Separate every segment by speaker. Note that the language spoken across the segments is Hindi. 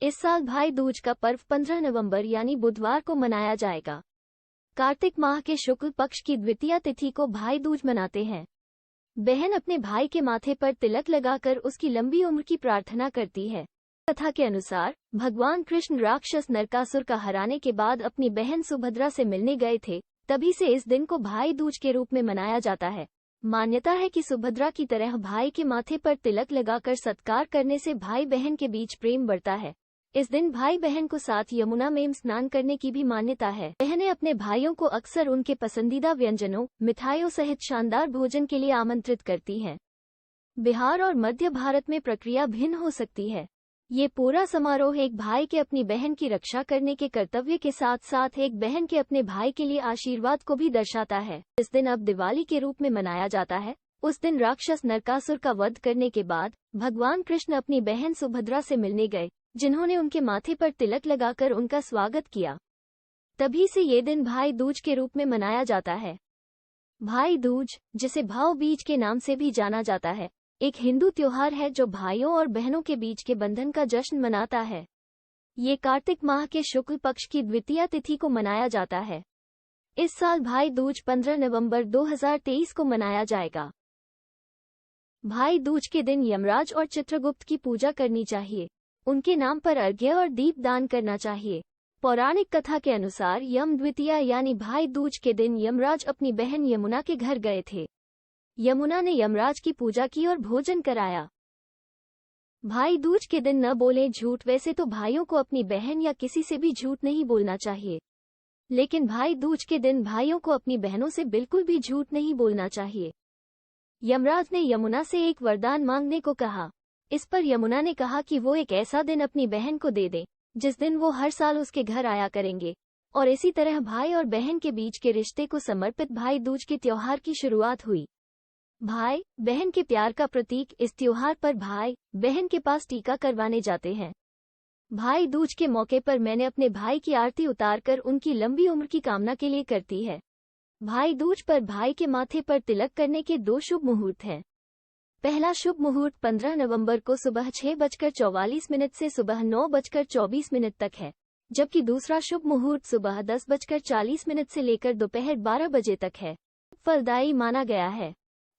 Speaker 1: इस साल भाई दूज का पर्व 15 नवंबर यानी बुधवार को मनाया जाएगा। कार्तिक माह के शुक्ल पक्ष की द्वितीया तिथि को भाई दूज मनाते हैं। बहन अपने भाई के माथे पर तिलक लगाकर उसकी लंबी उम्र की प्रार्थना करती है। कथा के अनुसार भगवान कृष्ण राक्षस नरकासुर का हराने के बाद अपनी बहन सुभद्रा से मिलने गए थे, तभी से इस दिन को भाई दूज के रूप में मनाया जाता है। मान्यता है कि सुभद्रा की तरह भाई के माथे पर तिलक लगाकर सत्कार करने से भाई बहन के बीच प्रेम बढ़ता है। इस दिन भाई बहन को साथ यमुना में स्नान करने की भी मान्यता है। बहनें अपने भाइयों को अक्सर उनके पसंदीदा व्यंजनों, मिठाइयों सहित शानदार भोजन के लिए आमंत्रित करती हैं। बिहार और मध्य भारत में प्रक्रिया भिन्न हो सकती है। ये पूरा समारोह एक भाई के अपनी बहन की रक्षा करने के कर्तव्य के साथ साथ एक बहन के अपने भाई के लिए आशीर्वाद को भी दर्शाता है। इस दिन अब दिवाली के रूप में मनाया जाता है। उस दिन राक्षस नरकासुर का वध करने के बाद भगवान कृष्ण अपनी बहन सुभद्रा से मिलने गए, जिन्होंने उनके माथे पर तिलक लगाकर उनका स्वागत किया। तभी से ये दिन भाई दूज के रूप में मनाया जाता है। भाई दूज, जिसे भाव बीज के नाम से भी जाना जाता है, एक हिंदू त्योहार है जो भाइयों और बहनों के बीच के बंधन का जश्न मनाता है। ये कार्तिक माह के शुक्ल पक्ष की द्वितीया तिथि को मनाया जाता है। इस साल भाई दूज 15 नवंबर 2023 को मनाया जाएगा। भाई दूज के दिन यमराज और चित्रगुप्त की पूजा करनी चाहिए। उनके नाम पर अर्घ्य और दीप दान करना चाहिए। पौराणिक कथा के अनुसार यम द्वितीया यानी भाई दूज के दिन यमराज अपनी बहन यमुना के घर गए थे। यमुना ने यमराज की पूजा की और भोजन कराया। भाई दूज के दिन न बोलें झूठ। वैसे तो भाइयों को अपनी बहन या किसी से भी झूठ नहीं बोलना चाहिए, लेकिन भाई दूज के दिन भाइयों को अपनी बहनों से बिल्कुल भी झूठ नहीं बोलना चाहिए। यमराज ने यमुना से एक वरदान मांगने को कहा। इस पर यमुना ने कहा कि वो एक ऐसा दिन अपनी बहन को दे दें जिस दिन वो हर साल उसके घर आया करेंगे, और इसी तरह भाई और बहन के बीच के रिश्ते को समर्पित भाई दूज के त्योहार की शुरुआत हुई। भाई बहन के प्यार का प्रतीक इस त्योहार पर भाई बहन के पास टीका करवाने जाते हैं। भाई दूज के मौके पर मैंने अपने भाई की आरती उतारकर उनकी लंबी उम्र की कामना के लिए करती है। भाई दूज पर भाई के माथे पर तिलक करने के 2 शुभ मुहूर्त हैं। पहला शुभ मुहूर्त 15 नवंबर को सुबह 6:44 से सुबह 9:24 तक है, जबकि दूसरा शुभ मुहूर्त सुबह 10:40 से लेकर दोपहर 12 बजे तक है। फलदायी माना गया है।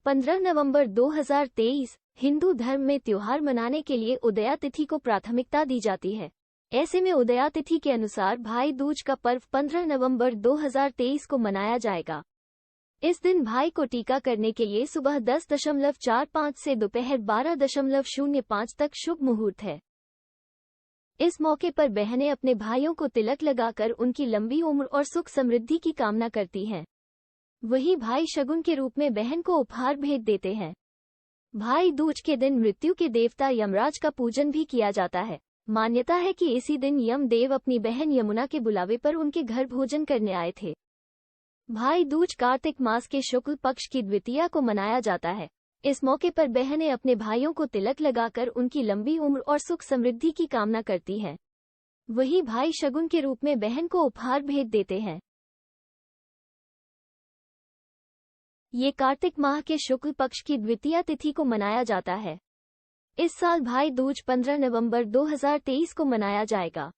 Speaker 1: 15 नवंबर 2023 हिंदू धर्म में त्योहार मनाने के लिए उदया तिथि को प्राथमिकता दी जाती है। ऐसे में उदया तिथि के अनुसार भाई दूज का पर्व 15 नवंबर 2023 को मनाया जाएगा। इस दिन भाई को टीका करने के लिए सुबह 10:45 से दोपहर 12:05 तक शुभ मुहूर्त है। इस मौके पर बहनें अपने भाइयों को तिलक लगाकर उनकी लंबी उम्र और सुख समृद्धि की कामना करती हैं। वहीं भाई शगुन के रूप में बहन को उपहार भेंट देते हैं। भाई दूज के दिन मृत्यु के देवता यमराज का पूजन भी किया जाता है। मान्यता है कि इसी दिन यम देव अपनी बहन यमुना के बुलावे पर उनके घर भोजन करने आए थे। भाई दूज कार्तिक मास के शुक्ल पक्ष की द्वितीया को मनाया जाता है। इस मौके पर बहनें अपने भाइयों को तिलक लगाकर उनकी लंबी उम्र और सुख समृद्धि की कामना करती हैं। वहीं भाई शगुन के रूप में बहन को उपहार भेंट देते हैं। ये कार्तिक माह के शुक्ल पक्ष की द्वितीया तिथि को मनाया जाता है। इस साल भाई दूज 15 नवंबर 2023 को मनाया जाएगा।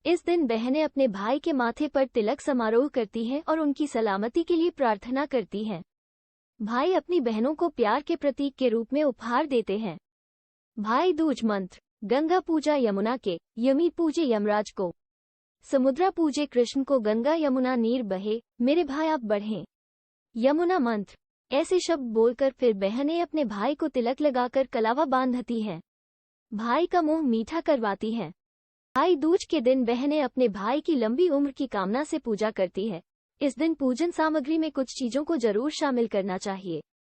Speaker 1: इस दिन बहनें अपने भाई के माथे पर तिलक समारोह करती हैं और उनकी सलामती के लिए प्रार्थना करती हैं। भाई अपनी बहनों को प्यार के प्रतीक के रूप में उपहार देते हैं। भाई दूज मंत्र: गंगा पूजा यमुना के, यमी पूजे यमराज को, समुद्रा पूजे कृष्ण को, गंगा यमुना नीर बहे, मेरे भाई आप बढ़ें। यमुना मंत्र: ऐसे शब्द बोलकर फिर बहनें अपने भाई को तिलक लगाकर कलावा बांधती हैं। भाई का मुंह मीठा करवाती हैं। भाई दूज के दिन बहनें अपने भाई की लंबी उम्र की कामना से पूजा करती है। इस दिन पूजन सामग्री में कुछ चीजों को जरूर शामिल करना चाहिए।